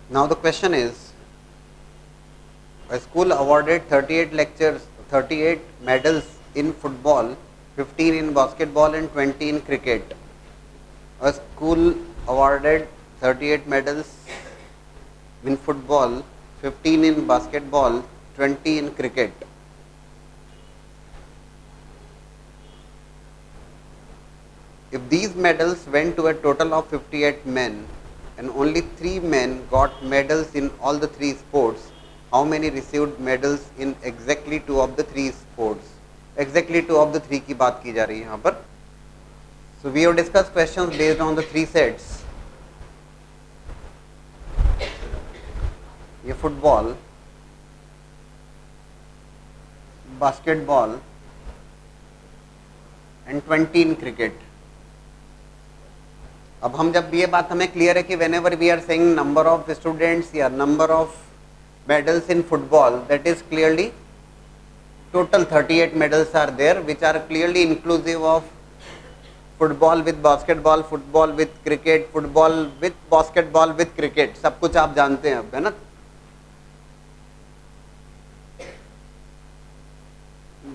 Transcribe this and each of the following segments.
Now the question is, a school awarded 38 lectures, 38 medals in football, 15 in basketball and 20 in cricket. A school awarded 38 medals in football, 15 in basketball, 20 in cricket. If these medals went to a total of 58 men and only 3 men got medals in all the 3 sports, how many received medals in exactly 2 of the 3 sports? Exactly 2 of the 3 की बात की जा रही है यहाँ पर. So we have discussed questions based on the 3 sets. ये football, basketball and 20 in cricket. अब हम जब ये बात हमें क्लियर है कि whenever we are saying number of students या number of medals in football, that is clearly total 38 medals are there, which are clearly inclusive of football with basketball, football with cricket, football with basketball with cricket. सब कुछ आप जानते हैं अब, है ना.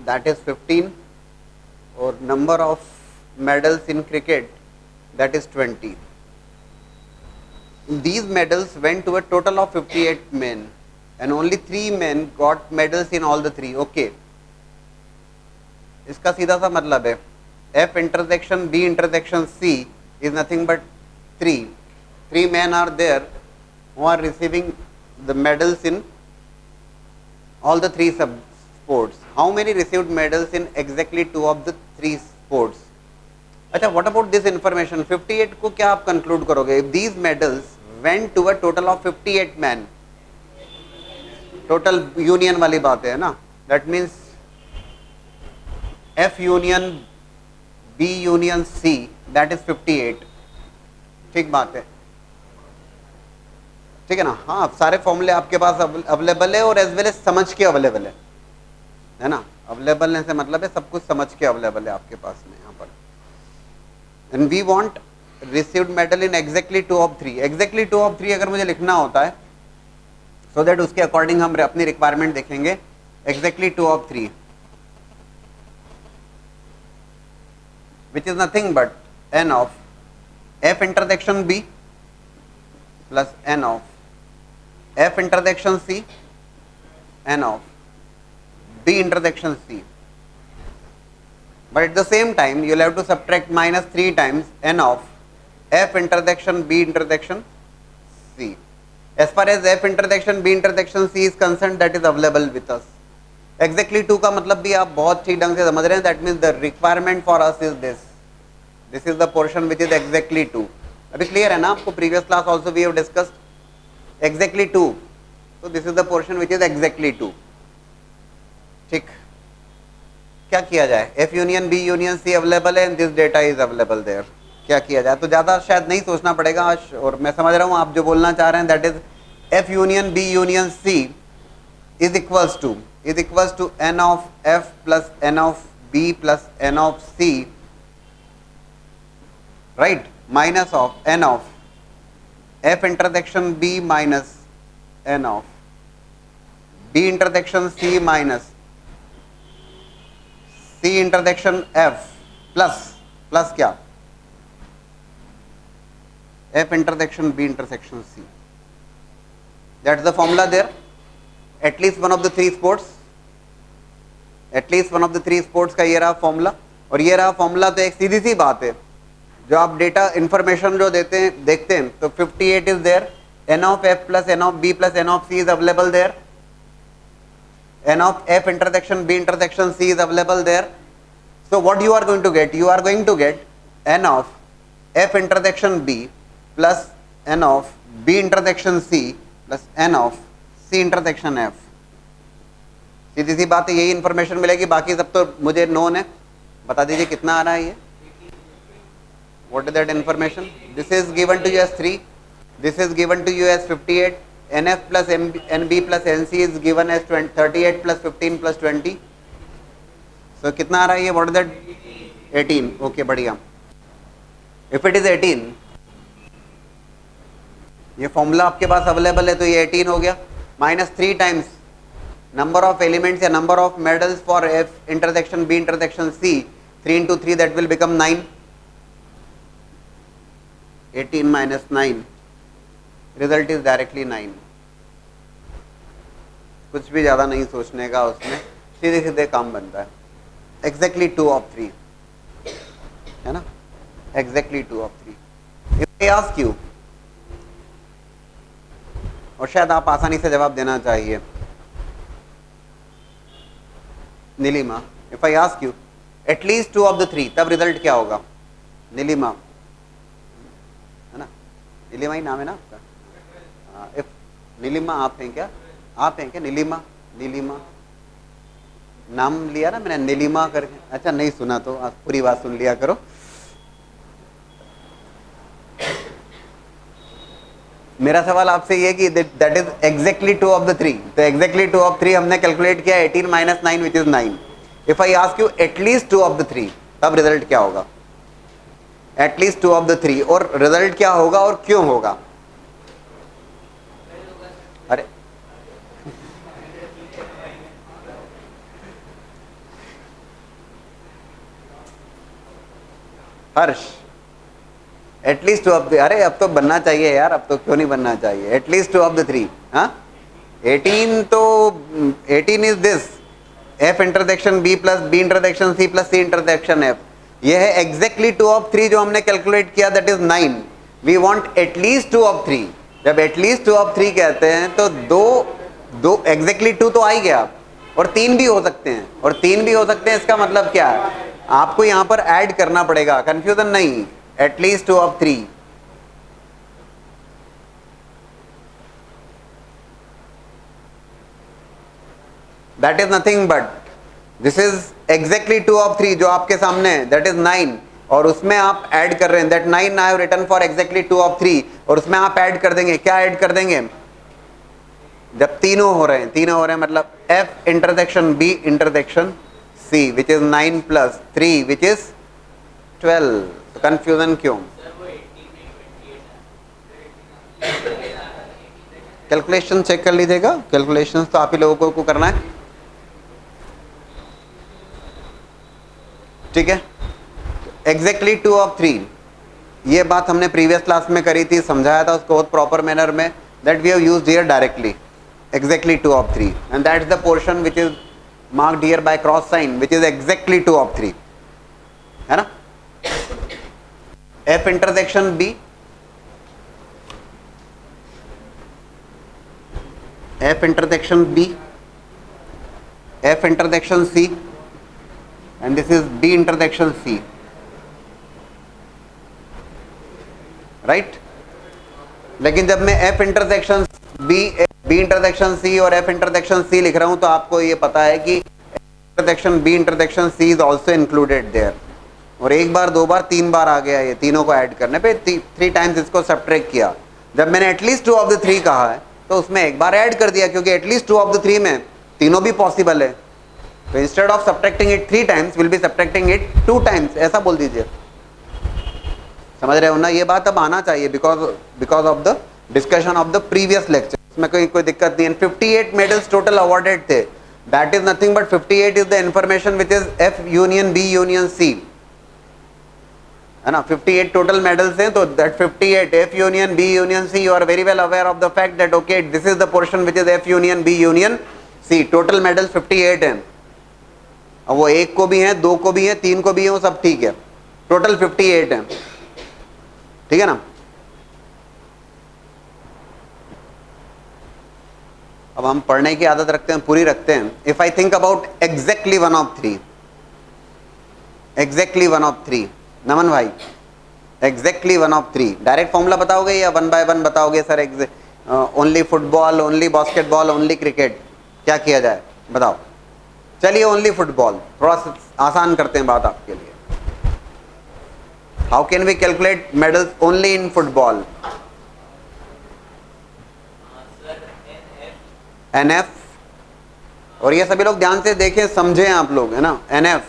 That is 15 और number of medals in cricket, that is 20. These medals went to a total of 58 men and only 3 men got medals in all the 3. Okay. इसका सीधा सा मतलब है F intersection B intersection C is nothing but 3. 3 men are there who are receiving the medals in all the 3 sub sports. How many received medals in exactly 2 of the 3 sports? अच्छा, what about this information? 58 को क्या आप conclude करोगे? If these medals went to a total of 58 men, total union वाली बात है ना, that means F union B union C, that is 58. ठीक बात है, ठीक है ना. हाँ, सारे फॉर्मूले आपके पास अवेलेबल है और एज वेल एज समझ के अवेलेबल है ना. अवेलेबल से मतलब है सब कुछ समझ के अवेलेबल है आपके पास में यहाँ पर. And we want received medal in exactly 2 of 3. Exactly 2 of 3 अगर मुझे लिखना होता है सो दैट उसके अकॉर्डिंग हम अपनी रिक्वायरमेंट देखेंगे. Exactly 2 of 3 which is nothing but n of F intersection B plus n of F intersection C, n of B intersection C. But at the same time you will have to subtract minus 3 times n of F intersection B intersection C. As far as F intersection B intersection C is concerned, that is available with us. Exactly 2 का मतलब भी आप बहुत ठीक ढंग से समझ रहे हैं. That means the requirement for us is this. This is the portion which is exactly 2. अभी क्लियर है ना आपको? Previous class also we have discussed exactly 2. So this is the portion which is exactly 2. ठीक, क्या किया जाए? F union B union C available है and this data is available there. क्या किया जाए? तो ज़्यादा शायद नहीं सोचना पड़ेगा. और मैं समझ रहा हूँ आप जो बोलना चाह रहे हैं, that is F union B union C is equals to n of F plus n of B plus n of C, right, minus of n of F intersection B minus n of B intersection C minus C intersection F plus क्या? F intersection B intersection C. That's the formula there. At least one of the 3 sports. At least one of the 3 sports का ये रहा formula. और ये रहा formula. तो एक सीधी सी बात है, जो आप डेटा इंफॉर्मेशन जो देते हैं देखते हैं, तो 58 is there. n of F plus n of B plus n of C is available there. n of F intersection B intersection C is available there. So what you are going to get? You are going to get n of F intersection B plus n of B intersection C plus n of C intersection F. सीधी सी बात है, यही information मिलेगी. बाकी सब तो मुझे known है. बता दीजिए कितना आ रहा है ये. What is that information? This is given to you as 3. This is given to you as 58. NF plus NB plus NC is given as 38 plus 15 plus 20. So कितना आ रहा है ये? What is that? 18. Okay, बढ़िया. If it is 18, ये formula आपके पास available है, तो ये 18 हो गया, minus 3 times number of elements या number of medals for F intersection B intersection C, 3 into 3 that will become 9. 18 minus 9, result is directly 9. कुछ भी ज़्यादा नहीं सोचने का उसमें, सीधे सीधे काम बनता है. Exactly 2 of 3 है ना, Exactly 2 of 3. If I ask you, और शायद आप आसानी से जवाब देना चाहिए, Nilima, if I ask you at least 2 of the 3, तब रिजल्ट क्या होगा? नीलिमा है ना, नीलिमा ही नाम है ना आपका? इफ नीलिमा आप हैं क्या? आप हैं क्या नीलिमा? नीलिमा नाम लिया ना मैंने, नीलिमा करके. अच्छा नहीं सुना तो आप पूरी बात सुन लिया करो. मेरा सवाल आपसे ये कि that is exactly 2 of the 3. तो एग्जैक्टली 2 of 3 हमने कैलकुलेट किया 18 minus 9 which is 9. If I ask you at least 2 of the 3, तब रिजल्ट क्या होगा? एटलीस्ट 2 of the 3, और रिजल्ट क्या होगा और क्यों होगा? अरे हर्ष, एटलीस्ट 2 of the, अरे अब तो बनना चाहिए यार, अब तो क्यों नहीं बनना चाहिए? At least 2 of the 3. हाँ 18, तो 18 is this F intersection B plus B intersection C plus C intersection F. ये है एग्जैक्टली 2 of 3 जो हमने कैलकुलेट किया, that is 9. We want at least 2 of 3. जब एटलीस्ट 2 of 3 कहते हैं तो दो एग्जैक्टली 2 तो आ ही गया, और 3 भी हो सकते हैं, और 3 भी हो सकते हैं. इसका मतलब क्या है? आपको यहां पर ऐड करना पड़ेगा, कंफ्यूजन नहीं. At least 2 of 3. That is nothing but this is exactly 2 of 3 जो आपके सामने है, दैट इज 9, और उसमें आप ऐड कर रहे हैं. That 9 I have written for exactly 2 of 3, और उसमें आप ऐड कर देंगे. क्या ऐड कर देंगे? जब तीनों हो रहे हैं मतलब f intersection b intersection c which is 9 plus 3 which is 12. तो कंफ्यूजन क्यों? कैलकुलेशन चेक कर लीजिएगा, कैलकुलेशन तो आप ही लोगों को करना है. ठीक है, एग्जैक्टली 2 of 3, ये बात हमने प्रीवियस क्लास में करी थी, समझाया था उसको बहुत प्रॉपर मैनर में. That we have used here directly exactly 2 of 3, and that is the portion which is marked here by cross sign which is exactly 2 of 3, है ना. F intersection B, F intersection B, F intersection C, and this is B intersection C, right? लेकिन जब मैं F intersection B intersection C और F intersection C लिख रहा हूं तो आपको ये पता है कि intersection B intersection C is also included there. और एक बार, दो बार, 3 बार आ गया ये, तीनों को ऐड करने पे 3 टाइम्स इसको सब्ट्रैक्ट किया. जब मैंने एटलीस्ट 2 of the 3 कहा है तो उसमें एक बार ऐड कर दिया, क्योंकि एटलीस्ट 2 of the 3 में तीनों भी पॉसिबल है. तो instead of subtracting it 3 times will be subtracting it 2 times, ऐसा बोल दीजिए. समझ रहे हो ना? ये बात अब आना चाहिए because of the discussion of the previous lecture. इसमें कोई दिक्कत नहीं है. 58 मेडल्स टोटल अवॉर्डेड थे. That is nothing but 58 is the information which is F union B union C, है ना. 58 टोटल मेडल्स हैं, तो that 58 F union B union C, you are very well aware of the fact that okay this is the portion which is F union B union C. Total medals 58 हैं. अब वो 1 को भी है, 2 को भी है, 3 को भी है, वो सब ठीक है. टोटल 58 है. ठीक है ना. अब हम पढ़ने की आदत रखते हैं, पूरी रखते हैं. If I think about exactly 1 of 3, exactly 1 of 3, नमन भाई, एग्जैक्टली 1 of 3 डायरेक्ट फॉर्मूला बताओगे या 1 by 1 बताओगे? Sir only football, only basketball, only cricket, क्या किया जाए बताओ? चलिए ओनली फुटबॉल, थोड़ा सा आसान करते हैं बात आपके लिए. How can we calculate medals only in football? NF, और ये सभी लोग ध्यान से देखें, समझें आप लोग, है ना. NF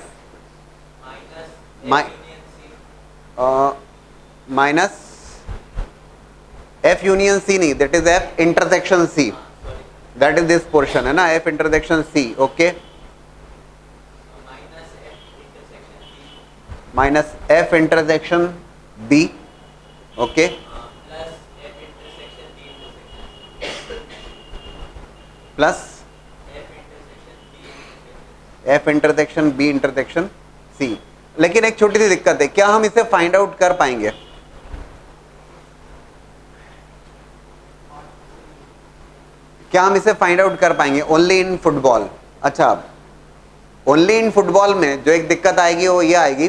minus F union C नहीं, that is F intersection C, that is this portion है ना, F intersection C. Okay, minus F intersection B. Okay, plus F intersection B intersection C. लेकिन एक छोटी सी दिक्कत है, क्या हम इसे फाइंड आउट कर पाएंगे? क्या हम इसे फाइंड आउट कर पाएंगे ओनली इन फुटबॉल? अच्छा, ओनली इन फुटबॉल में जो एक दिक्कत आएगी वो ये आएगी,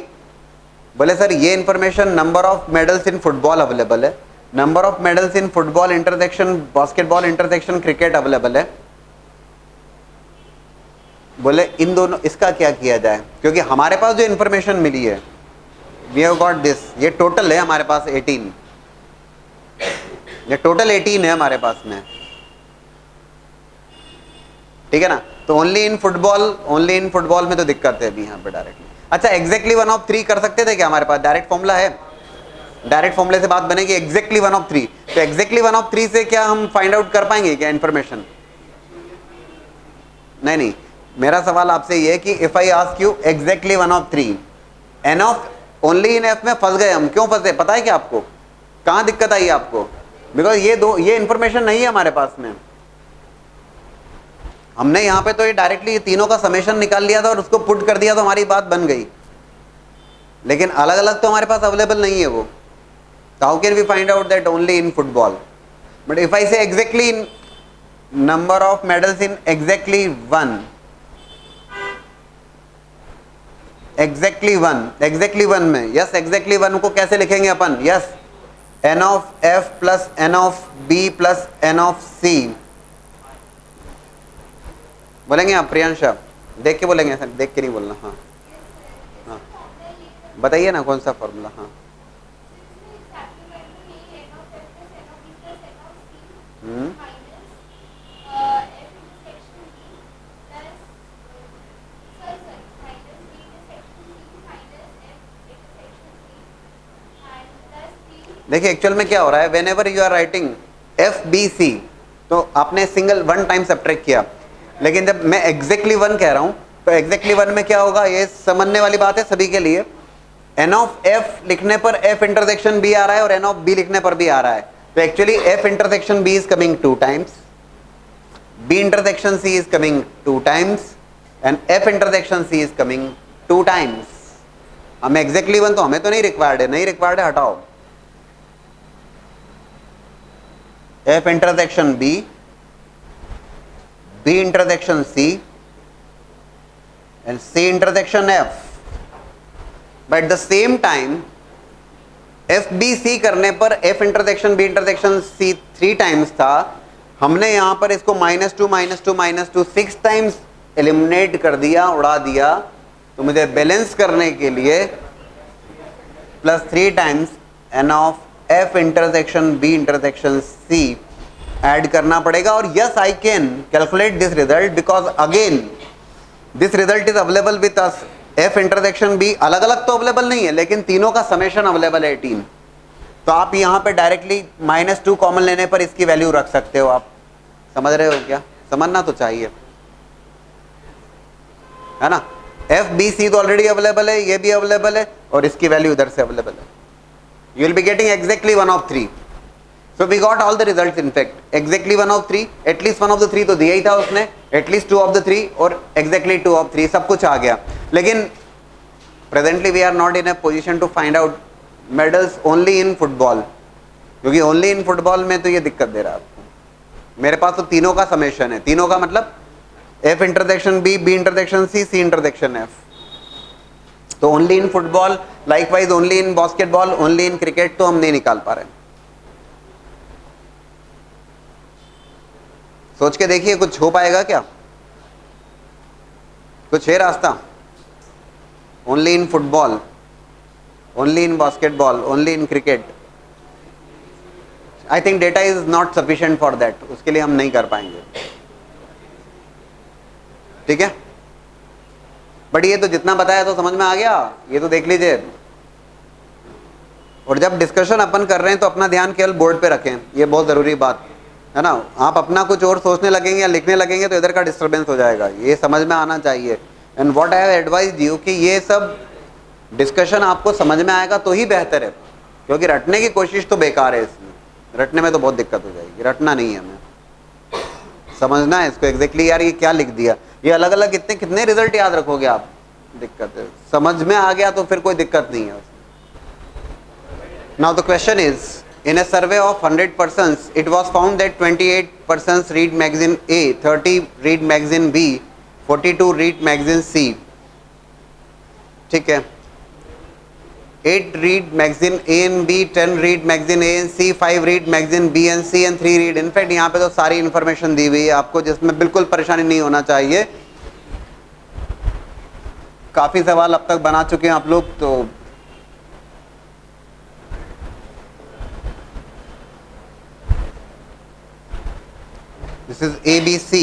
बोले सर ये information number of medals in football available है, number of medals in football intersection basketball intersection cricket available है. बोले इन दोनों, इसका क्या किया जाए? क्योंकि हमारे पास जो इंफॉर्मेशन मिली है, वी हैव गॉट दिस, ये टोटल है हमारे पास 18, ये टोटल 18 है हमारे पास में, ठीक है ना. तो ओनली इन फुटबॉल में तो दिक्कत है अभी यहाँ पे डायरेक्टली. अच्छा, एग्जैक्टली 1 ऑफ 3 कर सकते थे क्या? हमारे पास डायरेक्ट फॉर्मूला है, डायरेक्ट फॉर्मूले से बात बनेगी एग्जैक्टली 1 ऑफ 3. तो एग्जैक्टली 1 ऑफ 3 से क्या हम फाइंड आउट कर पाएंगे क्या इंफॉर्मेशन? नहीं, मेरा सवाल आपसे ये है कि if I ask you exactly 1 of 3, n of only in F में फंस गए हम. क्यों फंसे पता है क्या आपको? कहां दिक्कत आई आपको? बिकॉज ये इंफॉर्मेशन नहीं है हमारे पास में. हमने यहां पे तो ये डायरेक्टली तीनों का समेशन निकाल लिया था और उसको पुट कर दिया तो हमारी बात बन गई, लेकिन अलग अलग तो हमारे पास अवेलेबल नहीं है वो. How can we find out that only in football? But if I say exactly number of medals in exactly 1, exactly 1 में, यस एग्जैक्टली 1 को कैसे लिखेंगे अपन? Yes, N of F plus N of B plus N of C. बोलेंगे आप प्रियांशा? देख के बोलेंगे सर, देख के नहीं बोलना. हाँ हाँ, बताइए ना कौन सा फॉर्मूला. हाँ, देखिए एक्चुअल में क्या हो रहा है, whenever you are writing F B C, तो आपने सिंगल 1 टाइम सब्ट्रैक्ट किया, लेकिन जब मैं एग्जैक्टली 1 कह रहा हूं तो एग्जैक्टली 1 में क्या होगा, ये समझने वाली बात है सभी के लिए. एन ऑफ एफ लिखने पर एफ इंटरसेक्शन बी आ रहा है और एन ऑफ बी लिखने पर भी आ रहा है. तो actually F intersection B is coming 2 times, B intersection C is coming 2 times and F intersection C is coming 2 times. हमें एग्जैक्टली 1 तो हमें तो नहीं रिक्वायर्ड है, हटाओ. F intersection B, B intersection C and C intersection F. But at the same time F B C करने पर F intersection B intersection C 3 times था, हमने यहां पर इसको -2 6 टाइम्स एलिमिनेट कर दिया, उड़ा दिया. तो मुझे बैलेंस करने के लिए +3 times n of F intersection B intersection C add करना पड़ेगा. और yes I can calculate this result because again this result is available with us. F intersection B अलग अलग तो अवेलेबल नहीं है, लेकिन तीनों का समेशन अवेलेबल है 18. तो आप यहाँ पे डायरेक्टली -2 कॉमन लेने पर इसकी वैल्यू रख सकते हो. आप समझ रहे हो क्या? समझना तो चाहिए, है ना. F B C तो ऑलरेडी अवेलेबल है, ये भी अवेलेबल है और इसकी वैल्यू इधर से अवेलेबल है. You will be getting exactly 1 of 3. So we got all the results in fact. Exactly 1 of 3, at least 1 of the 3 तो दिया ही था उसने, at least 2 of the 3 और exactly 2 of 3 सब कुछ आ गया. लेकिन presently we are not in a position to find out medals only in football, क्योंकि only in football में तो ये दिक्कत दे रहा है आपको. मेरे पास तो तीनों का समेशन है, तीनों का मतलब F intersection B, B intersection C, C intersection F. तो only in football, likewise only in basketball, only in cricket तो हम नहीं निकाल पा रहे. सोच के देखिए कुछ हो पाएगा क्या? कुछ है रास्ता? Only in football, only in basketball, only in cricket. I think data is not sufficient for that. उसके लिए हम नहीं कर पाएंगे, ठीक है. बट ये तो जितना बताया तो समझ में आ गया, ये तो देख लीजिए. और जब डिस्कशन अपन कर रहे हैं तो अपना ध्यान केवल बोर्ड पे रखें, ये बहुत ज़रूरी बात है ना। आप अपना कुछ और सोचने लगेंगे या लिखने लगेंगे तो इधर का डिस्टर्बेंस हो जाएगा, ये समझ में आना चाहिए। And what I have advised you कि ये सब डिस्कशन आपको समझ में आएगा तो ही बेहतर है, क्योंकि रटने की कोशिश तो बेकार है, इसमें रटने में तो बहुत दिक्कत हो जाएगी। रटना नहीं है, हमें समझना है इसको एग्जैक्टली। यार ये क्या लिख दिया, ये अलग अलग कितने रिजल्ट याद रखोगे आप, दिक्कत है। समझ में आ गया तो फिर कोई दिक्कत नहीं है। Now the question is, in a survey of 100 persons it was found that 28 persons read magazine A, 30 read magazine B, 42 read magazine C. ठीक है, 8 read magazine A and B, 10 read magazine A and C, 5 read magazine B and C and 3 read। In fact यहाँ पे तो सारी information दी हुई है आपको, जिसमें बिल्कुल परेशानी नहीं होना चाहिए। काफी सवाल अब तक बना चुके हैं आप लोग, तो this is ABC।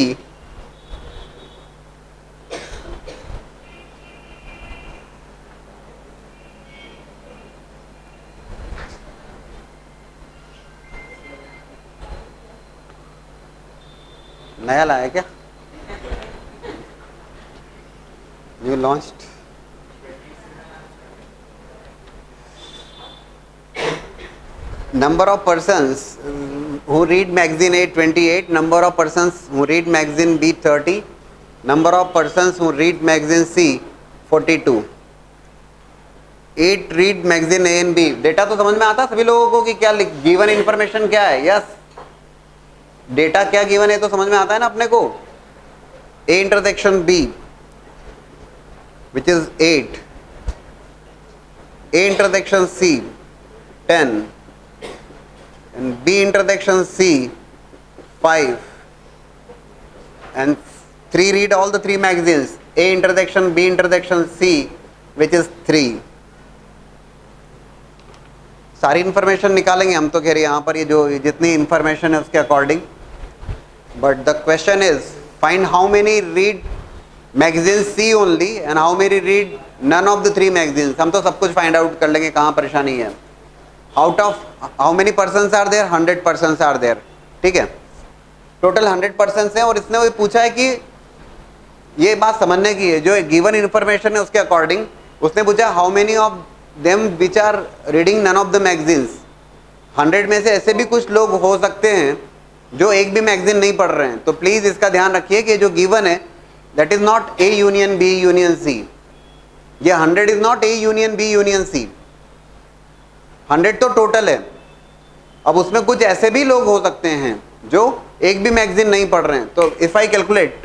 नया लाया क्या, new launched. Number of persons who read magazine A 28, number of persons who read magazine B 30, number of persons who read magazine C 42, 8 read magazine A and B। Data तो समझ में आता सभी लोगों को कि क्या गिवन इंफॉर्मेशन क्या है। यस, डेटा क्या गिवन है तो समझ में आता है ना अपने को। A intersection B which is 8, A intersection C 10 and B intersection C 5 and 3 read all the 3 magazines, A intersection B intersection C which is 3। सारी इंफॉर्मेशन निकालेंगे हम तो कह रहे हैं यहाँ पर, ये जो जितनी इंफॉर्मेशन है उसके according. But the question is find how many read magazine C only and how many read none of the 3 magazines. हम तो सब कुछ फाइंड आउट कर लेंगे, कहाँ परेशानी है। Out of how many persons are there, 100 persons are there. ठीक है, टोटल 100 पर्सन्स हैं। और इसने वो पूछा है कि ये बात समझने की है, जो गिवन इंफॉर्मेशन है उसके अकॉर्डिंग उसने पूछा how many of them which are reading none of the magazines. 100 में से ऐसे भी कुछ लोग हो सकते हैं जो एक भी मैगजीन नहीं पढ़ रहे हैं। तो प्लीज इसका ध्यान रखिए कि जो गिवन है that is not A union B union C। ये 100 is not A union B union C। 100 तो टोटल है। अब उसमें कुछ ऐसे भी लोग हो सकते हैं जो एक भी मैगजीन नहीं पढ़ रहे हैं। तो if I calculate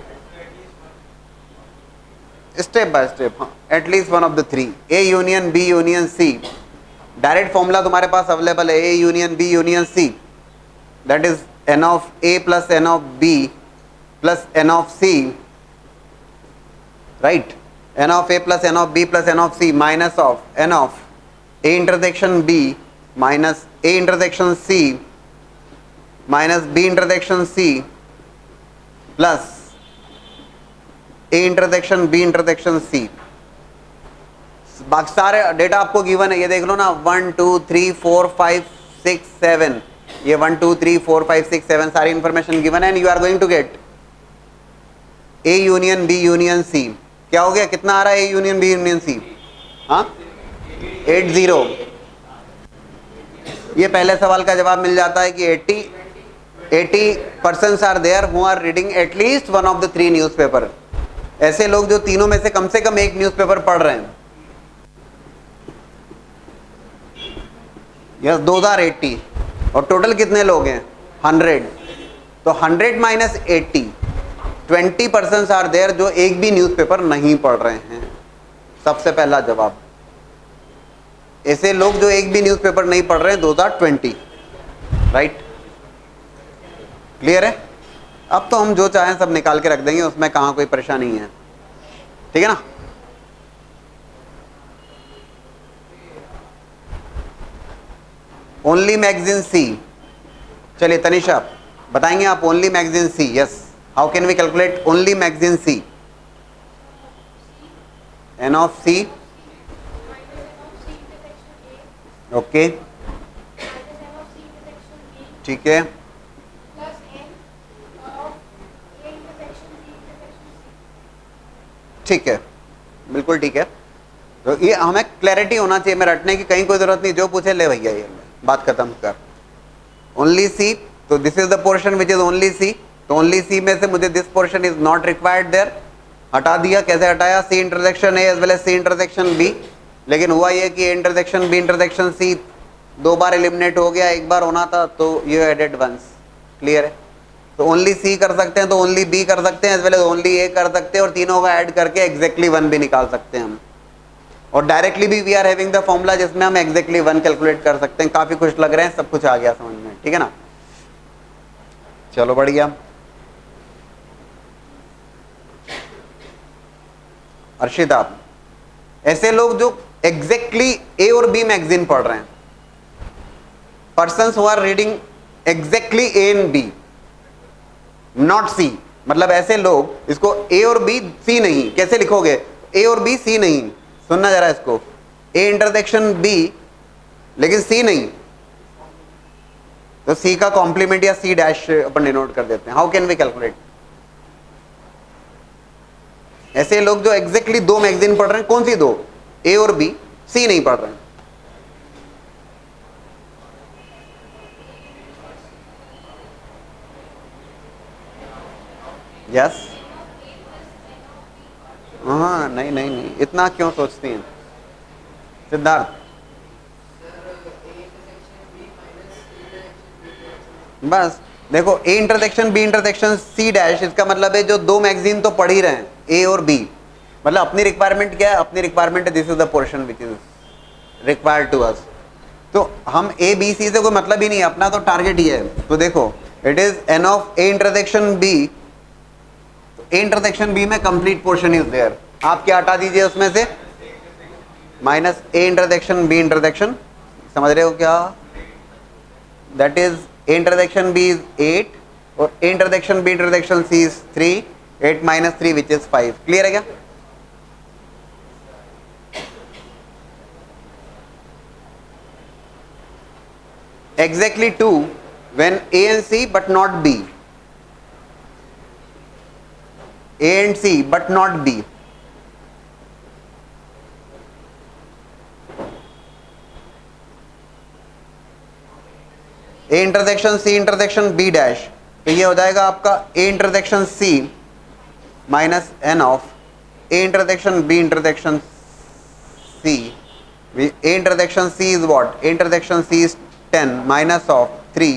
step by step, at least one of the 3, A union B union C। Direct formula तुम्हारे पास अवेलेबल है, A union B union C, that is n of A plus n of B plus n of C, right. n of A plus n of B plus n of C minus of n of A intersection B minus A intersection C minus B intersection C plus A intersection B intersection C। बाकी सारे data आपको given है, ये देख लो ना, 1 2 3 4 5 6 7, ये 1 2 3 4 5 6 7 सारी information given है। And you are going to get A union B union C। क्या हो गया, कितना आ रहा है A union B union C? हाँ 80। ये पहले सवाल का जवाब मिल जाता है कि 80 persons are there who are reading at least one of the 3 newspaper. ऐसे लोग जो तीनों में से कम एक न्यूज़पेपर पढ़ रहे हैं। यस, 2080। और टोटल कितने लोग हैं, 100। तो 100 माइनस 80, 20 पर्सन्स आर देयर जो एक भी न्यूज़पेपर नहीं पढ़ रहे हैं। सबसे पहला जवाब, ऐसे लोग जो एक भी न्यूज़पेपर नहीं पढ़ रहे हैं 2020, राइट। क्लियर है। अब तो हम जो चाहें सब निकाल के रख देंगे, उसमें कहाँ कोई परेशानी है, ठीक है ना। Only magazine C। चलिए तनिषा बताएंगे आप, only magazine C। Yes, how can we calculate only magazine C? n of C, okay ठीक है, ठीक है, बिल्कुल ठीक है। तो ये हमें क्लैरिटी होना चाहिए, मैं रटने की कहीं कोई जरूरत नहीं, जो पूछे ले भैया ये बात खत्म कर। ओनली सी, तो this is the portion which is only C, तो ओनली सी में से मुझे this portion is not required there, हटा दिया। कैसे हटाया? C intersection A as well as C intersection B, लेकिन हुआ ये कि A intersection B intersection C 2 बार एलिमिनेट हो गया, 1 बार होना था, तो ये एडेड वंस। क्लियर है? तो ओनली सी कर सकते हैं, तो ओनली बी कर सकते हैं, एज वेल एज ओनली ए कर सकते हैं, और तीनों का ऐड करके एग्जैक्टली 1 भी निकाल सकते हैं हम। और डायरेक्टली भी we are having the formula जिसमें हम एग्जैक्टली 1 कैलकुलेट कर सकते हैं। काफी खुश लग रहे हैं, सब कुछ आ गया समझ में, ठीक है ना? चलो बढ़िया। अर्शिता, ऐसे लोग जो एग्जैक्टली ए और बी मैगजीन पढ़ रहे हैं, persons who are reading exactly A and B not C, मतलब ऐसे लोग, इसको ए और बी सी नहीं, कैसे लिखोगे? ए और बी सी नहीं, सुनना जरा इसको, ए इंटरसेक्शन बी लेकिन सी नहीं, तो सी का कॉम्प्लीमेंट या सी डैश अपन डिनोट कर देते हैं। How can we calculate? ऐसे लोग जो एग्जैक्टली 2 मैगजीन पढ़ रहे हैं, कौन सी 2? ए और बी, सी नहीं पढ़ रहे हैं। यस? हाँ, नहीं नहीं नहीं, इतना क्यों सोचती हैं सिद्धार्थ? बस देखो, A intersection B intersection C dash, इसका मतलब है जो 2 मैगजीन तो पढ़ ही रहे हैं, ए और बी, मतलब अपनी रिक्वायरमेंट क्या है? अपनी रिक्वायरमेंट है this is the portion which is required to us. तो हम ए बी सी से कोई मतलब ही नहीं है, अपना तो टारगेट ही है। तो देखो, it is n of A intersection B, A intersection B में कंप्लीट पोर्शन इज देयर, आप क्या हटा दीजिए उसमें से? Minus A intersection B intersection, समझ रहे हो क्या? That is A intersection B is 8 और A intersection B intersection C is 3, 8 minus 3 which is 5। Clear है क्या? Exactly 2 when A and C but not B, A and C but not B. A intersection C intersection B dash, तो ये हो जाएगा आपका A intersection C minus n of A intersection B intersection C। A intersection C is what? A intersection C is 10 minus of 3,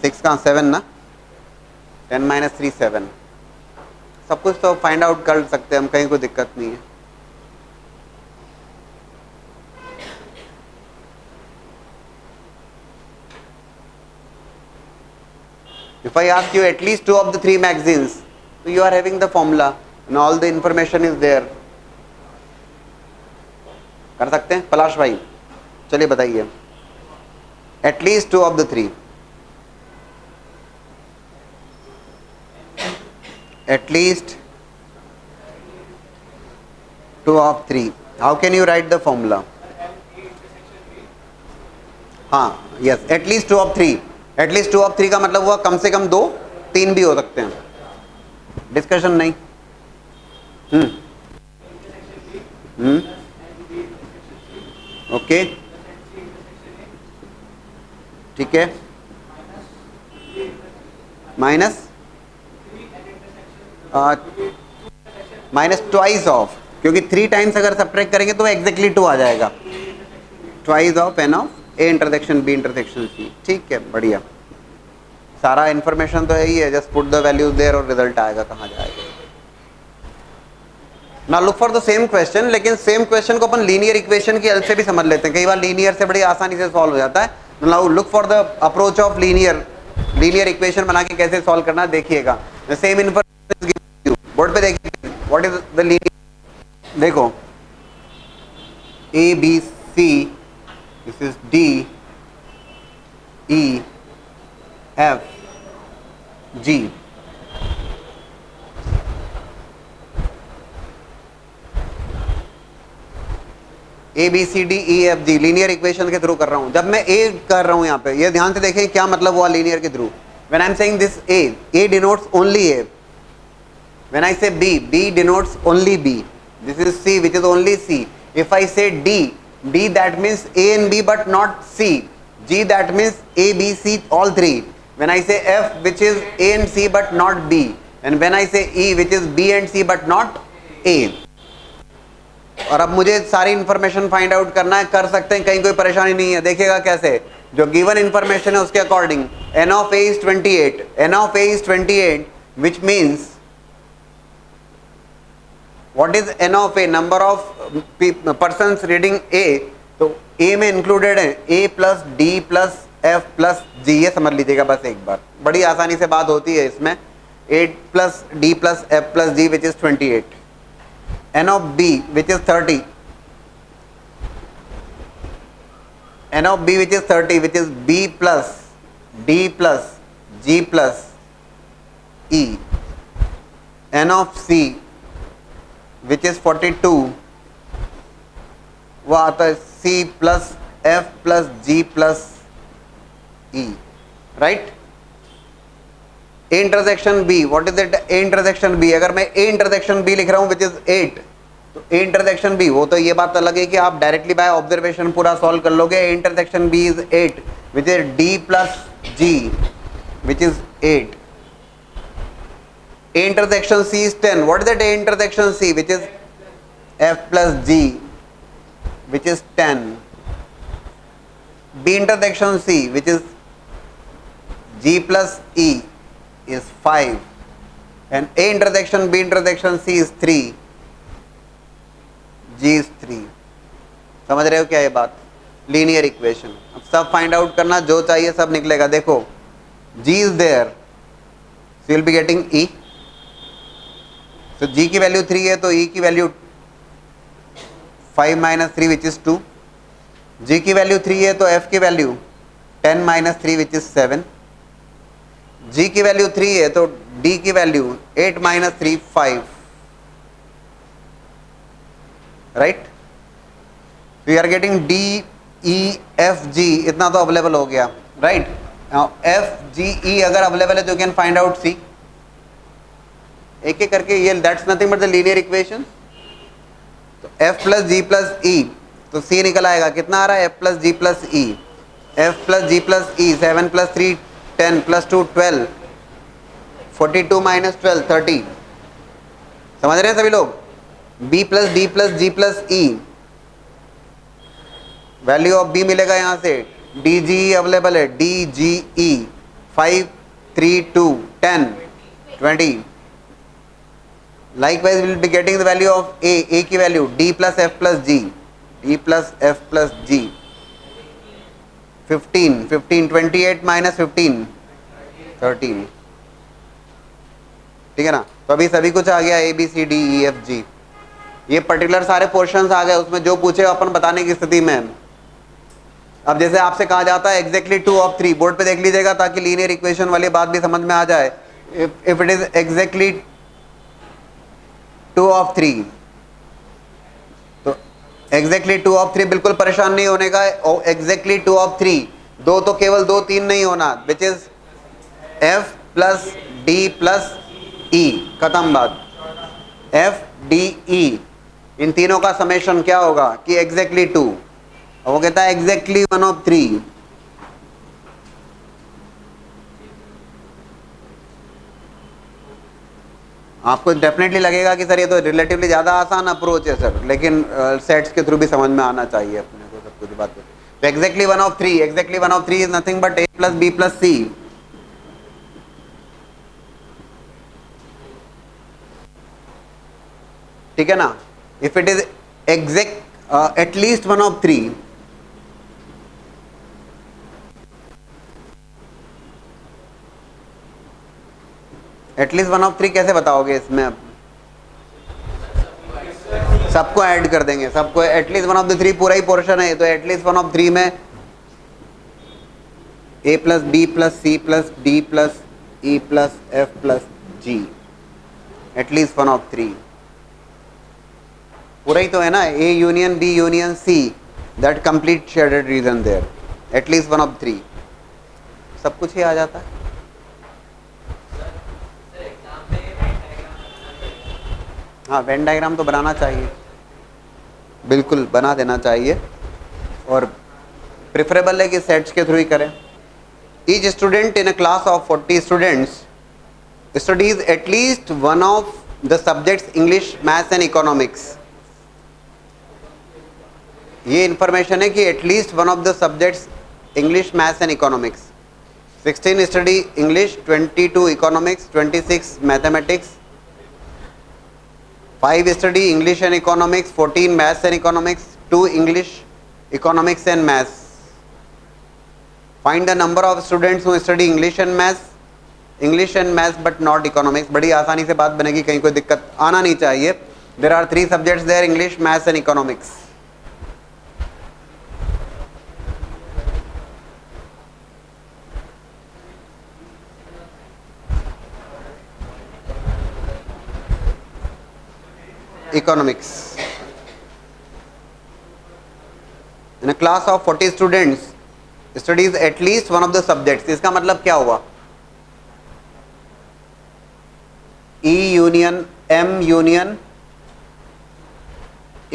6 का 7 ना, 10 minus 3 7। सब कुछ तो फाइंड आउट कर सकते हैं हम, कहीं कोई दिक्कत नहीं है। If I ask you at least 2 of the 3 magazines, so you are having the formula and all the information is there. कर सकते हैं पलाश भाई? चलिए बताइए, at least 2 of the 3, at least 2 of 3, how can you write the formula? हाँ, yes, at least 2 of 3, at least 2 of 3 का मतलब हुआ कम से कम 2, 3 भी हो सकते हैं, डिस्कशन नहीं। ओके, ठीक है, माइनस माइनस ट्वाइस ऑफ, क्योंकि 3 टाइम्स अगर सब्ट्रैक्ट करेंगे तो एग्जैक्टली 2 आ जाएगा, twice of n of A intersection B intersection C. ठीक है, बढ़िया, सारा इन्फॉर्मेशन तो है ही है, just put the values there और रिजल्ट आएगा, कहाँ जाएगा। ना look for the same question, लेकिन सेम क्वेश्चन को अपन लीनियर इक्वेशन की हेल्प से भी समझ लेते हैं, कई बार लीनियर से बड़ी आसानी से सॉल्व हो जाता है। Now look for the approach of linear equation बना के कैसे सॉल्व करना देखिएगा। द सेम इन्फॉर्मेशन बोर्ड पे देखिए, व्हाट इज द लीनियर, देखो A B C, this is D E F G, A B C D E F G, linear equation के through कर रहा हूं। जब मैं ए कर रहा हूं यहाँ पे, ये ध्यान से देखें क्या मतलब हुआ लीनियर के थ्रू। When I am saying this A denotes only A. When I say B, B denotes only B. This is C which is only C. If I say D, D that means A and B but not C. G that means A, B, C, all three. When I say F, which is A and C but not B, and when I say E, which is B and C but not A. और अब मुझे सारी information find out करना है, कर सकते हैं, कहीं कोई परेशानी नहीं है। देखिएगा कैसे, जो गिवन इंफॉर्मेशन है उसके according n of A is 28, n of A is 28, which means what is n of A, number of persons reading A। तो A में इंक्लूडेड है A plus D plus F plus G, ये समझ लीजिएगा बस एक बार, बड़ी आसानी से बात होती है इसमें। 8 plus D plus F plus G which is 28, n of B which is 30, n of B which is 30 which is B plus D plus G plus E, n of C which is 42, वो आता है C plus F plus G plus E, right. A intersection B, what is it, A intersection B। अगर मैं A intersection B लिख रहा हूं which is 8, तो A intersection B, वो तो ये बात अलग है कि आप डायरेक्टली बाय ऑब्जर्वेशन पूरा सॉल्व कर लोगे। A intersection B is 8 which is D plus G which is 8। A intersection C is 10, what is it, A intersection C which is F plus G which is 10, B intersection C which is G plus E is 5, and A intersection B intersection C is 3, G is 3। समझ रहे हो क्या ये बात, linear equation. अब सब find out करना, जो चाहिए सब निकलेगा। देखो G is there, so you'll be getting E, so G की वैल्यू 3 है तो E की value 5 minus 3 which is 2, G की वैल्यू 3 है तो F की value 10 minus 3 which is 7, G की वैल्यू 3 है तो D की value 8 minus 3 5, right. We are getting D E F G, इतना तो अवेलेबल हो गया, राइट। F G E अगर अवेलेबल है तो you can find out C। एक एक करके ये that's nothing but the linear equation. तो F plus G plus E, तो C निकल आएगा, कितना आ रहा है, F plus G plus E, F plus G plus E, 7 plus 3 10 plus 2 12, 42 minus 12 30। समझ रहे हैं सभी लोग। B plus D plus G plus E, value of B मिलेगा यहाँ से, DG अवेलेबल है, DGE 5 3 2 10 20। Likewise, we will be getting the value of A की value D plus F plus G, D plus F plus G, 15, 28 minus 15, 13। ठीक है ना। तो अभी सभी कुछ आ गया, A B C D E F G, ये पर्टिकुलर सारे पोर्शंस आ गए, उसमें जो पूछे अपन बताने की स्थिति में। अब जैसे आपसे कहा जाता है एग्जैक्टली 2 of 3, बोर्ड पे देख लीजिएगा ताकि लीनियर इक्वेशन वाली बात भी समझ में आ जाए। If it is exactly 2 of 3, तो एग्जैक्टली 2 of 3 बिल्कुल परेशान नहीं होने का। एग्जैक्टली 2 of 3, दो तो केवल 2 3 नहीं होना, which is F plus D plus E, खत्म बात। F D E, इन तीनों का समेशन क्या होगा कि एग्जैक्टली 2, वो कहता है एग्जैक्टली 1 of 3। आपको डेफिनेटली लगेगा कि सर ये तो रिलेटिवली ज़्यादा आसान अप्रोच है सर, लेकिन सेट्स के थ्रू भी समझ में आना चाहिए अपने को सब कुछ बात। तो exactly 1 of 3, exactly 1 of 3 is nothing but A plus B plus C। ठीक है ना। If it is exact at least 1 of 3, at least 1 of 3 कैसे बताओगे इसमें, अब सबको ऐड कर देंगे, सबको एटलीस्ट 1 of 3 पूरा ही पोर्शन है, तो एटलीस्ट 1 of 3 में A plus B plus C plus D plus E plus F plus G, at least 1 of 3। पूरा ही तो है ना, A union B union C, that complete shaded region there, at least one of three, सब कुछ ही आ जाता है। हाँ, वेन डायग्राम तो बनाना चाहिए, बिल्कुल बना देना चाहिए, और प्रेफरेबल है कि सेट्स के थ्रू ही करें। Each student in a class of 40 students studies at least one of the subjects English, maths and economics. ये इंफॉर्मेशन है कि at least one of the subjects English, maths and economics. 16 study English, 22 economics, 26 mathematics, 5 study English and economics, 14 maths and economics, 2 English, economics and maths. Find the number of students who study English and maths but not economics. बड़ी आसानी से बात बनेगी, कहीं कोई दिक्कत आना नहीं चाहिए। There are 3 subjects there, English, maths and economics. Economics. In a class of 40 students studies at least one of the subjects. इसका मतलब क्या हुआ? E union M union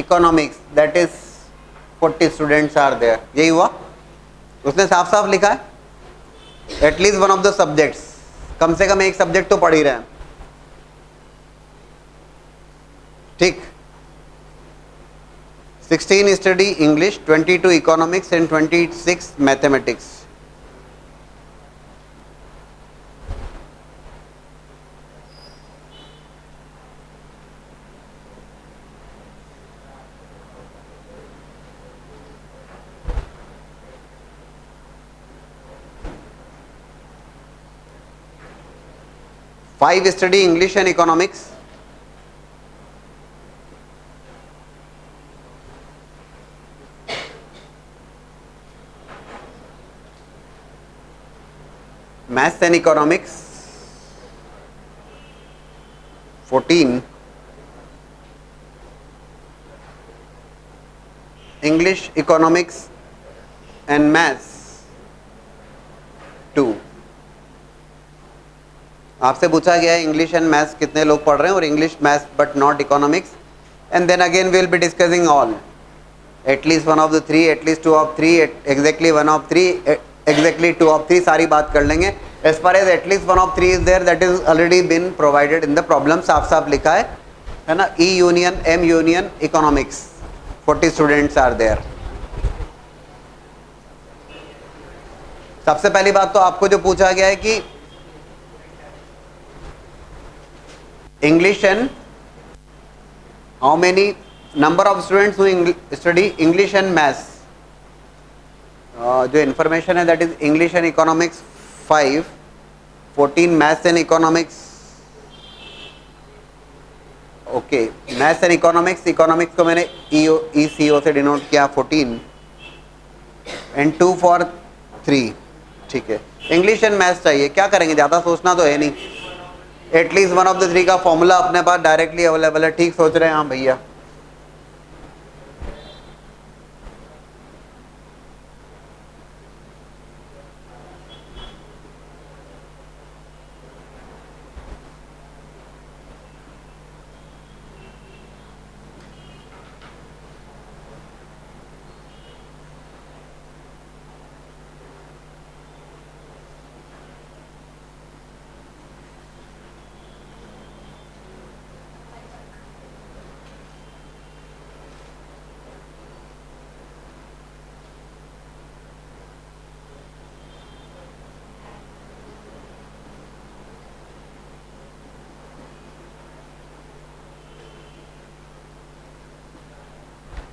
economics, that is 40 students are there. यही हुआ? उसने साफ साफ लिखा है at least one of the subjects, कम से कम एक सब्जेक्ट तो पढ़ ही रहे हैं, ठीक। 16 study English, 22 economics and 26 mathematics. Five study English and economics. Maths and economics, 14 English, economics and maths, 2। आपसे पूछा गया है इंग्लिश एंड मैथ्स कितने लोग पढ़ रहे हैं, और English, maths but not economics, and then again we will be discussing all, at least one of the three, at least two of three, exactly one of three, exactly 2 of 3, सारी बात कर लेंगे। as far as at least 1 of 3 is there, that is already been provided in the problem, साफ साफ लिखा है ना, E union M union economics, 40 students are there। सबसे पहली बात तो आपको जो पूछा गया है कि English and how many number of students who study English and maths, जो इन्फॉर्मेशन है that is English and economics 5, 14 maths and economics, okay, maths and economics, economics को मैंने ECO से डिनोट किया 14 एंड 2 for 3, ठीक है। इंग्लिश एंड मैथ्स चाहिए, क्या करेंगे, ज़्यादा सोचना तो है नहीं, एटलीस्ट वन ऑफ द 3 का फॉर्मूला अपने पास डायरेक्टली अवेलेबल है, ठीक सोच रहे हैं हाँ भैया।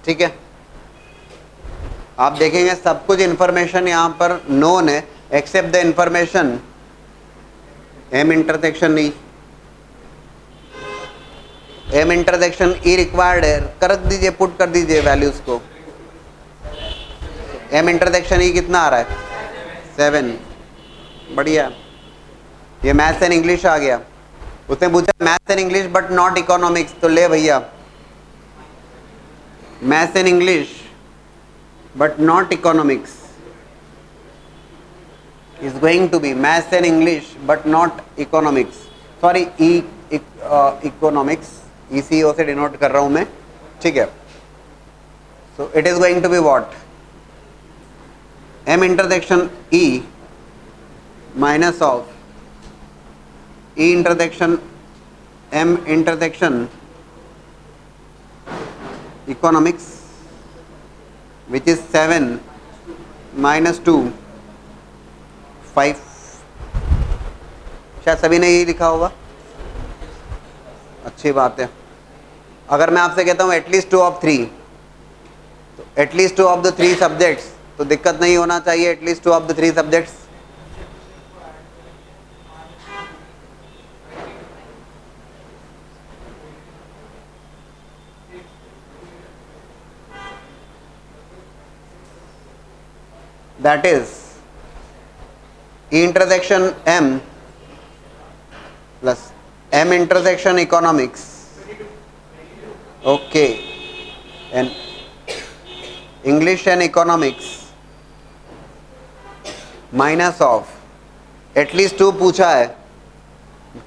ठीक है, आप देखेंगे सब कुछ इंफॉर्मेशन यहाँ पर नोन है except the information M intersection E, M intersection E required है, कर दीजिए, पुट कर दीजिए वैल्यूज को। एम इंटरसेक्शन ई कितना आ रहा है 7, बढ़िया। ये मैथ्स एंड इंग्लिश आ गया, उसने पूछा maths and English but not economics, तो ले भैया maths and English but not economics is going to be maths and English but not economics. Sorry, economics, ECO से डिनोट कर रहा हूं मैं, ठीक है. So it is going to be what? M intersection E minus of E intersection M intersection economics, which is 7 minus 2 5. शायद सभी ने यही लिखा होगा. अच्छी बात है. अगर मैं आपसे कहता हूँ एटलीस्ट 2 of 3, तो एटलीस्ट 2 of the 3 सब्जेक्ट्स, तो दिक्कत नहीं होना चाहिए. At least 2 of the 3 subjects, that is E intersection M plus M intersection economics, okay, and English and economics minus of at least 2 पूछा है,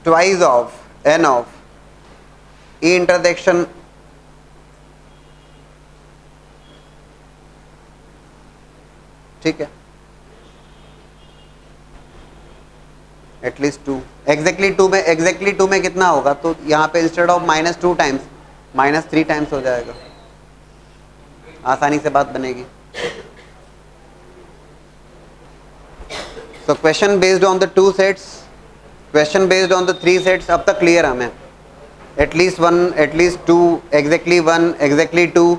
twice of N of E intersection ठीक है. At least 2, exactly 2 में कितना होगा, तो यहाँ पे इंस्टेड ऑफ -2 टाइम्स -3 टाइम्स हो जाएगा. आसानी से बात बनेगी. So question based on the 2 sets, question based on the 3 sets अब तक क्लियर हमें. At least 1, at least 2, exactly 1, exactly 2.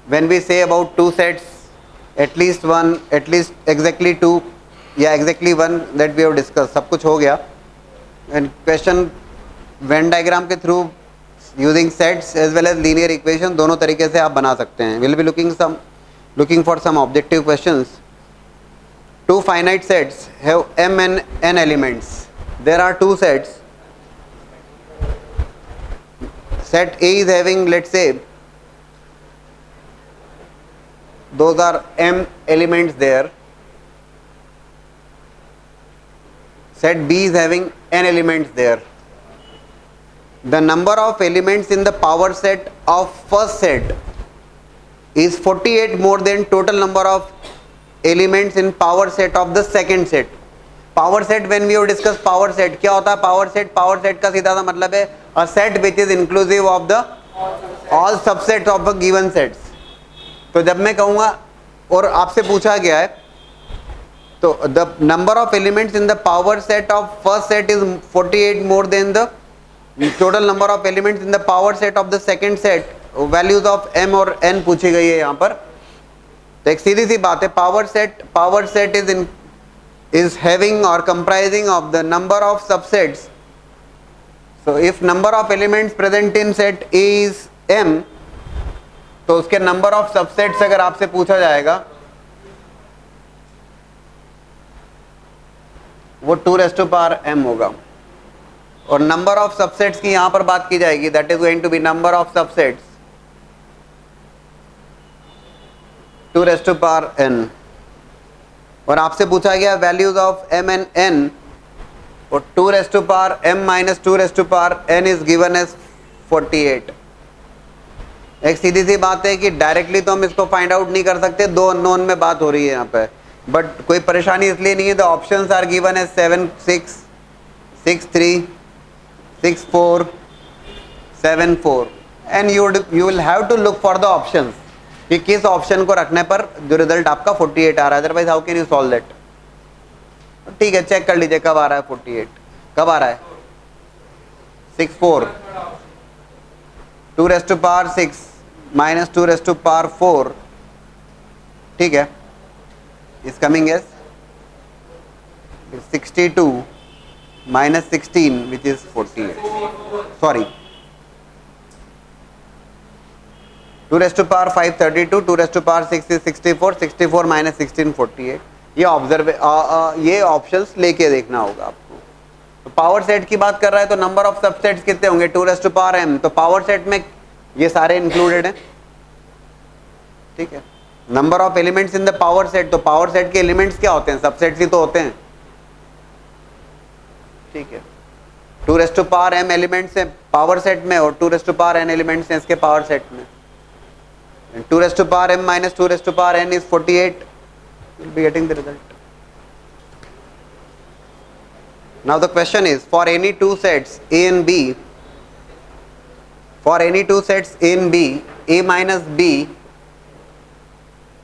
When we say about 2 sets, at least 1, at least exactly 2 या exactly 1, that we have discuss, सब कुछ हो गया. एंड क्वेश्चन वेन डायग्राम के through using sets as well as linear equation, दोनों तरीके से आप बना सकते हैं. Will be looking for some objective questions. 2 finite sets have m and n elements. There are 2 sets. Set A is having, let's say, those are m elements there. Set B is having n elements there. The number of elements in the power set of first set is 48 more than total number of elements in power set of the second set. Power set, when we have discussed power set, क्या होता है power set? Power set का सीधा सा मतलब है a set which is inclusive of the all subsets of a given sets. तो जब मैं कहूँगा और आपसे पूछा गया है, तो the number of elements in the power set of first set is 48 more than the total number of elements in the power set of the second set. Values of m और n पूछी गई है यहाँ पर. तो एक सीधी सी बात है, पावर सेट इज हैविंग और comprising of the number of subsets. So if number of elements present in set A is m, तो उसके नंबर ऑफ सबसेट्स अगर आपसे पूछा जाएगा वो 2⁻m होगा. और नंबर ऑफ सबसेट्स की यहां पर बात की जाएगी, that is going to be number of subsets 2⁻n. और आपसे पूछा गया values of m and n, और 2⁻m minus 2⁻n is given as 48. एक सीधी सी बात है कि डायरेक्टली तो हम इसको फाइंड आउट नहीं कर सकते, 2 अननोन में बात हो रही है यहाँ पे, बट कोई परेशानी इसलिए नहीं है. The options are given as 7 6 6 3 6 4 7 4 and you will have to look for the options कि किस ऑप्शन को रखने पर जो रिजल्ट आपका 48 आ रहा है. Otherwise how can you solve that? ठीक है, चेक कर लीजिए कब आ रहा है 48, कब आ रहा है 6 4 2⁻6 माइनस 2⁻4, ठीक है, is coming as 62 minus 16 which is 48. Sorry, 2⁻5 32, 2⁻6 is 64, 64 minus 16 48. ये ऑप्शंस लेके देखना होगा आपको. तो पावर सेट की बात कर रहा है तो नंबर ऑफ सबसेट्स कितने होंगे 2⁻m. तो पावर सेट में ये सारे इंक्लूडेड हैं. ठीक है, number of elements in the power set, तो पावर सेट के एलिमेंट्स क्या होते हैं, सबसेट्स ही तो होते हैं, ठीक है। 2m एलिमेंट्स हैं पावर सेट में और 2n एलिमेंट्स हैं इसके पावर सेट में। 2m minus 2n is 48. You'll be getting the result. Now the question is, for any two sets A and B, for any two sets A and B, A minus B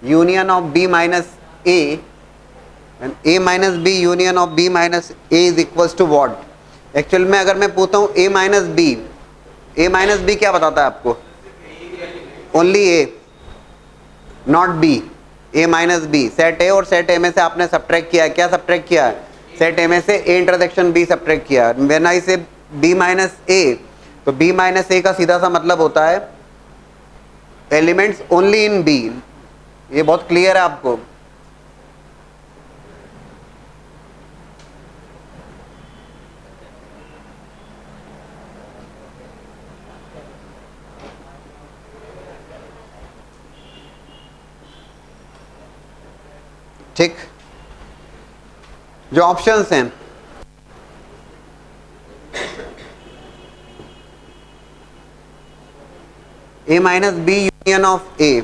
union of B minus A, and A minus B union of B minus A is equals to what? Actual में अगर मैं पूछता हूँ A minus B क्या बताता है आपको? Only A, not B, A minus B, set A और सेट A में से आपने सब्ट्रैक्ट किया है, क्या सब्ट्रैक्ट किया है? सेट A में से A इंटरसेक्शन B सब्ट्रैक्ट किया है। व्हेन आई से B माइनस A, तो B माइनस A का सीधा सा मतलब होता है एलिमेंट्स ओनली इन B। ये बहुत क्लियर है आपको? ठीक, जो ऑप्शंस हैं A minus B union of A,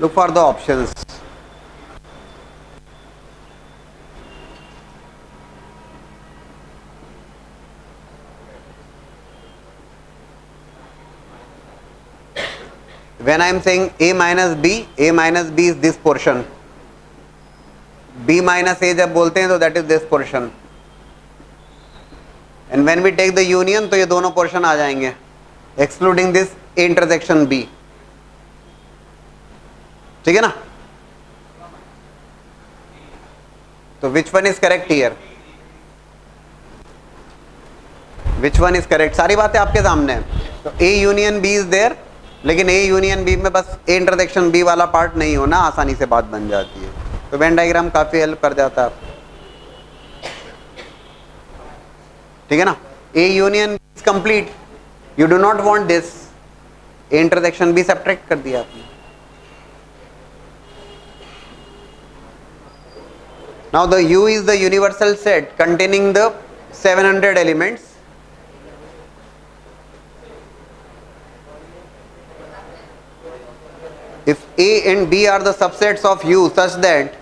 look for the options. When I am saying A minus B is this portion. B minus A जब बोलते हैं तो that is this portion. And when we take the union तो ये दोनों portion आ जाएंगे, excluding this A intersection B. ठीक है ना? तो which one is correct here? Which one is correct? सारी बातें आपके सामने हैं। तो A union B is there, लेकिन A यूनियन B में बस A इंटरसेक्शन B वाला पार्ट नहीं होना, आसानी से बात बन जाती है। तो वेन डायग्राम काफी हेल्प कर जाता है आपको, ठीक है ना? A union is complete, you do not want this, A intersection B subtract कर दिया आपने। Now the U is the universal set containing the 700 elements. If A and B are the subsets of U such that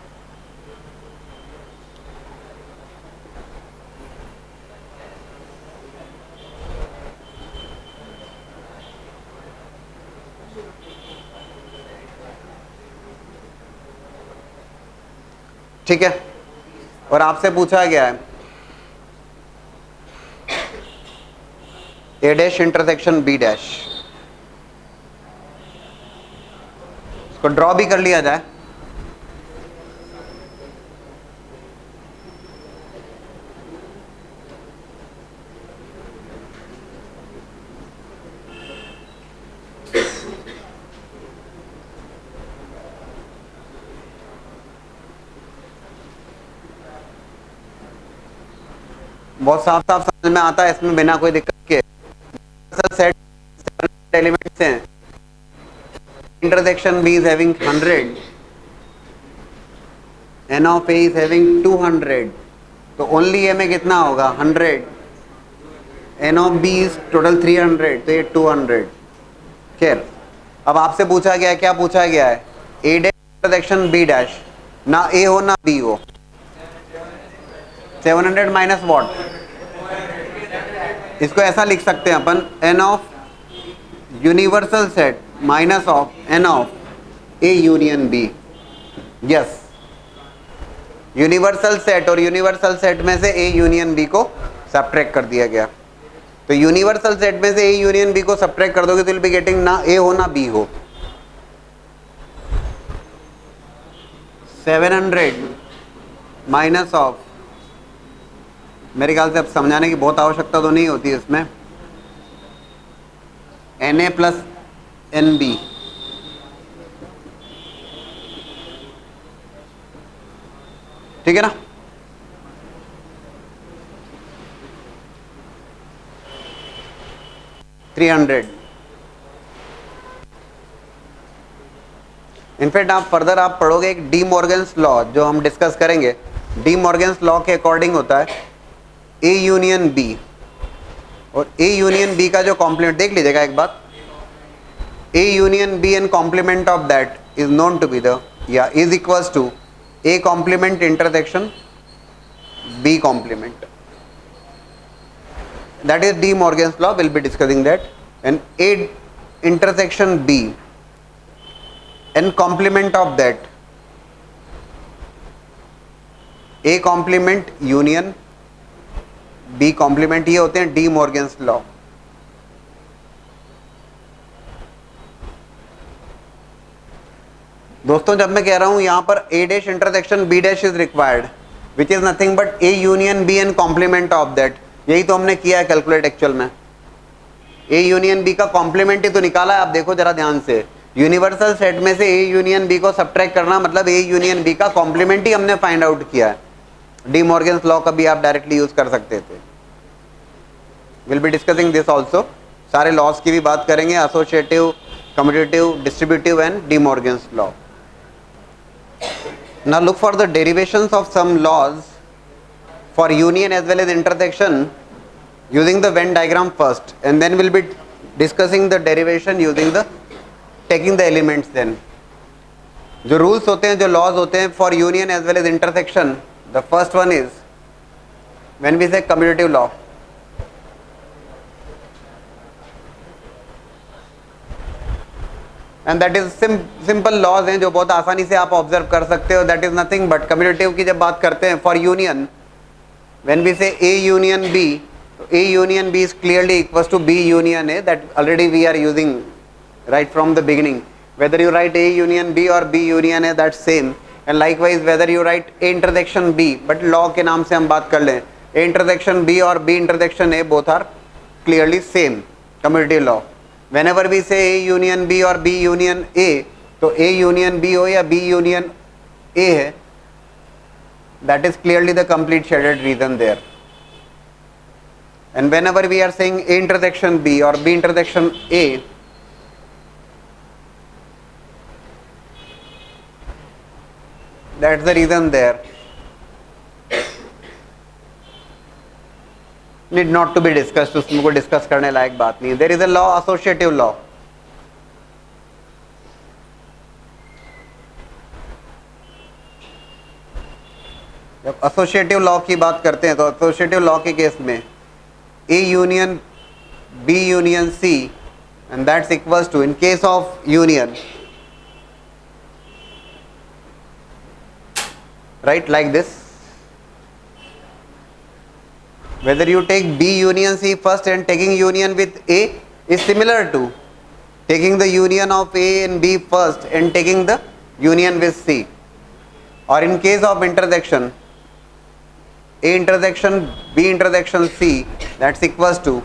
ठीक है, और आपसे पूछा गया है A dash intersection B dash, इसको ड्रॉ भी कर लिया जाए। बहुत साफ साफ समझ में आता है, इसमें बिना कोई दिक्कत के। सेट एलिमेंट्स हैं, intersection B is having 100, n of A is having 200, तो ओनली A में कितना होगा 100, n of B is total 300, तो ये 200। खैर, अब आपसे पूछा गया है, क्या पूछा गया है? A dash intersection B dash, ना A हो ना B हो। 700 माइनस वॉट, इसको ऐसा लिख सकते हैं अपन, n of universal set minus of n of A union B। Yes, universal set और यूनिवर्सल सेट में से A यूनियन B को सब्ट्रैक्ट कर दिया गया। तो यूनिवर्सल सेट में से A यूनियन B को सब्ट्रैक्ट कर दोगे तो विल बी गेटिंग ना A हो ना B हो। 700 माइनस ऑफ मेरे ख्याल से अब समझाने की बहुत आवश्यकता तो नहीं होती इसमें। Na प्लस Nb, ठीक है ना। थ्री 300। इनफैक्ट आप फर्दर आप पढ़ोगे एक डी मॉर्गन्स लॉ जो हम डिस्कस करेंगे। डी मॉर्गन्स लॉ के अकॉर्डिंग होता है ए यूनियन बी, और ए यूनियन बी का जो कॉम्प्लीमेंट देख लीजिएगा एक बात, A union B and complement of that is known to be the या is equals to A complement intersection B complement. That is De Morgan's law. We'll be discussing that. And A intersection B and complement of that A complement union B complement, ये होते हैं De Morgan's law। दोस्तों जब मैं कह रहा हूं यहां पर A dash intersection B dash is required which is nothing but A union B and complement of that, यही तो हमने किया है कैलकुलेट एक्चुअल में। ए यूनियन बी का कॉम्प्लीमेंट ही तो निकाला है। आप देखो जरा ध्यान से, यूनिवर्सल सेट में से ए यूनियन बी को सब्ट्रैक्ट करना मतलब ए यूनियन बी का कॉम्प्लीमेंट ही हमने फाइंड आउट किया है। डी मॉर्गन्स लॉ का भी आप डायरेक्टली यूज कर सकते थे। Will be discussing this also, सारे लॉज की भी बात करेंगे, associative, commutative, distributive and De Morgan's law. Now look for the derivations of some laws for union as well as intersection using the Venn diagram first, and then we'll be discussing the derivation using the taking the elements। then जो rules होते हैं, जो laws होते हैं for union as well as intersection, the first one is when we say commutative law। and that is simple laws हैं जो बहुत आसानी से आप ऑब्जर्व कर सकते हो। that is nothing but commutative की जब बात करते हैं for union, when we say A union B, A union B is clearly equals to B union A, that already we are using right from the beginning। whether you write A union B or B union A, that's same। and likewise whether you write A intersection B, but law के नाम से हम बात कर लें, A intersection B और B intersection A both are clearly same commutative law। whenever we say A union B और B union A, तो A union B हो या B union A है, that is clearly the complete shaded region there। and whenever we are saying A intersection B or B intersection A, that's the reason there need not to be discussed, उसमें को discuss करने लायक बात नहीं है। there is a law, associative law। जब associative law की बात करते हैं तो एसोसिएटिव लॉ के केस में A union B union C and that's equals to, in case of union, right, like this, whether you take B union C first and taking union with A is similar to taking the union of A and B first and taking the union with C। or in case of intersection A intersection B intersection C, that's equals to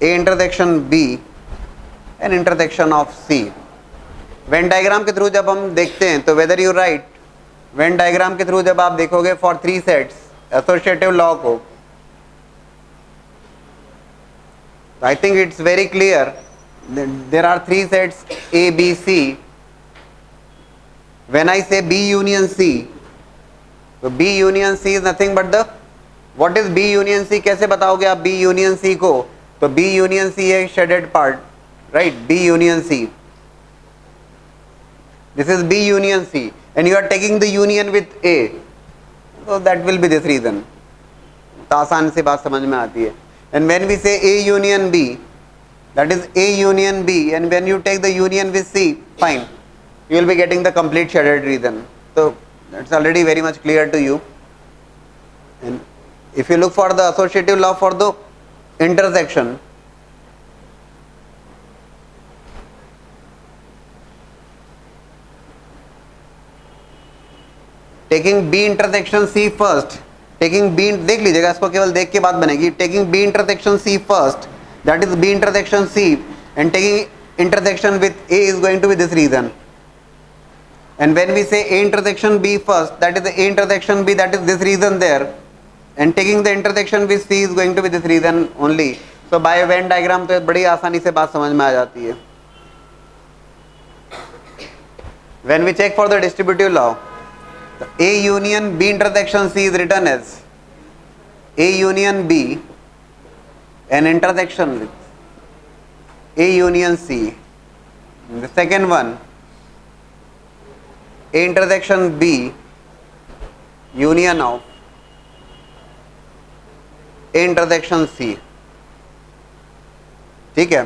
A intersection B and intersection of C। Venn diagram के through जब हम देखते हैं तो whether you write Venn diagram के through जब आप देखोगे for three sets associative law को, I think it's very clear that there are three sets A B C। when I say B union C, तो B union C is nothing but the, what is B union C, कैसे बताओगे आप B union C को, तो B union C है shaded part, right, B union C, this is B union C and you are taking the union with A, so that will be this reason। तो आसान से बात समझ में आती है। and when we say A union B, that is A union B, and when you take the union with C, fine, you will be getting the complete shaded region। so that's already very much clear to you। and if you look for the associative law for the intersection, taking B intersection C first taking B, देख लीजिएगा इसको, केवल देख के बात बनेगी. Taking B intersection C first, that is B intersection C, and taking intersection with A is going to be this region. And when we say A intersection B first, that is the A intersection B, that is this region there, and taking the intersection with C is going to be this region only. So by Venn diagram तो बड़ी आसानी से बात समझ में आ जाती है. When we check for the distributive law, A union B intersection C is written as A union B, an intersection with A union C. The second one, A intersection B union of A intersection C. ठीक है,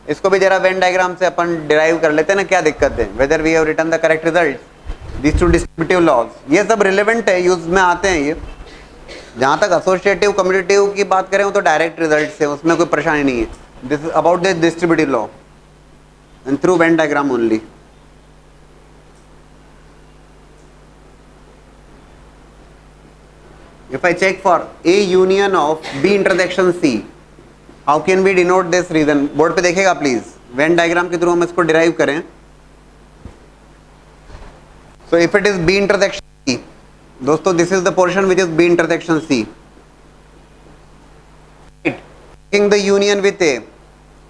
इसको भी जरा when diagram से अपन derive कर लेते हैं ना, क्या दिक्कत है. Whether we have written the correct result, this to distributive laws, ये सब रिलेवेंट है, यूज में आते हैं ये. जहाँ तक एसोसिएटिव कम्यूटेटिव की बात करें तो डायरेक्ट रिजल्ट से, उसमें कोई परेशानी नहीं है. This is about the distributive law and through Venn diagram only. If I check for A union of B intersection C, how can we denote this reason? Board पे देखेगा प्लीज, वेन डायग्राम के through हम इसको derive करें. So if it is B intersection C, दोस्तों this is the portion which is B intersection C. Taking the union with A,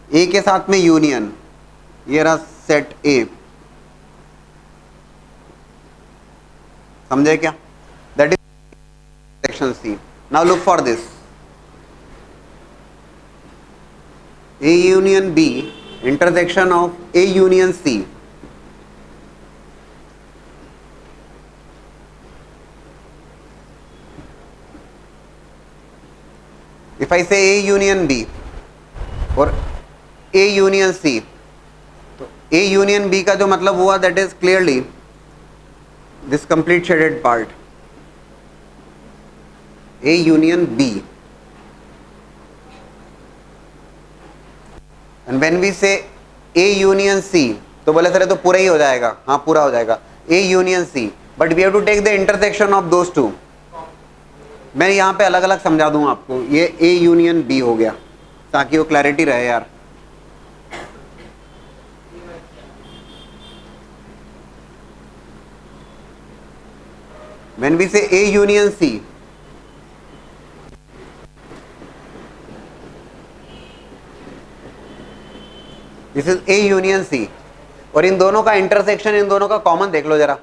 A के साथ में यूनियन, ये रहा सेट A. समझे क्या? That is intersection C. Now look for this. A union B intersection of A union C. If I say A union B or A union C, तो A union B का जो मतलब हुआ, that is clearly this complete shaded part. A union B, and when we say A union C, तो बोले sir तो पूरा ही हो जाएगा. हाँ पूरा हो जाएगा, A union C, but we have to take the intersection of those two. मैं यहाँ पे अलग अलग समझा दूँ आपको, ये A union B हो गया ताकि वो क्लैरिटी रहे यार. When we say A union C, this is A union C, और इन दोनों का इंटरसेक्शन, इन दोनों का कॉमन देख लो जरा.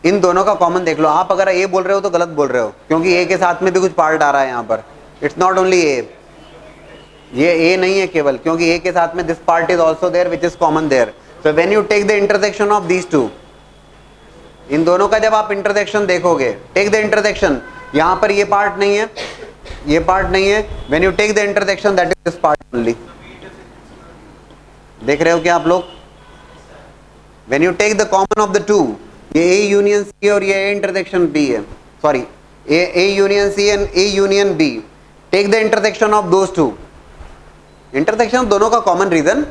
इन दोनों का कॉमन देख लो. आप अगर ए बोल रहे हो तो गलत बोल रहे हो, क्योंकि ए के साथ में भी कुछ पार्ट आ रहा है यहाँ पर. इट्स नॉट ओनली ए, ये ए नहीं है केवल, क्योंकि ए के साथ में this part is also there which is common there. So when you take the intersection of these two, इन दोनों का जब आप इंटरसेक्शन देखोगे, टेक द इंटरसेक्शन, यहाँ पर ये पार्ट नहीं है, ये पार्ट नहीं है. When you take the intersection, that is this part only. देख रहे हो क्या आप लोग? When you take the common of the two, ये ए यूनियन सी और ये ए इंटरसेक्शन बी है, sorry A union C and A union B, take the intersection of those two. Intersection दोनों का कॉमन रीजन,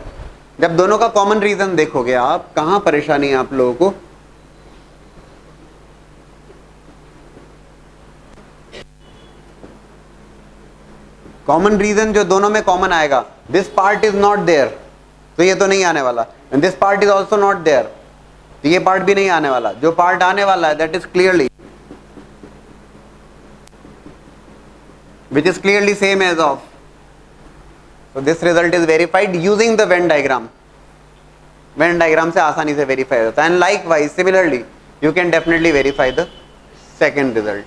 जब दोनों का common reason देखोगे आप, कहां परेशानी है आप लोगों को? कॉमन रीजन जो दोनों में कॉमन आएगा, this part is not there, तो ये तो नहीं आने वाला, and this part is also not there, तो ये पार्ट भी नहीं आने वाला. जो पार्ट आने वाला है, that is clearly, which is clearly same as of. So this result is verified using the Venn diagram. Venn diagram से आसानी से वेरीफाई होता है. And likewise similarly you can definitely verify the second result.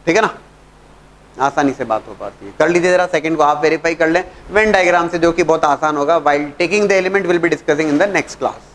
ठीक है ना, आसानी से बात हो पाती है. कर लीजिए जरा, सेकंड को आप वेरीफाई कर लें वेन डायग्राम से, जो कि बहुत आसान होगा. While taking the element will be discussing in the next class.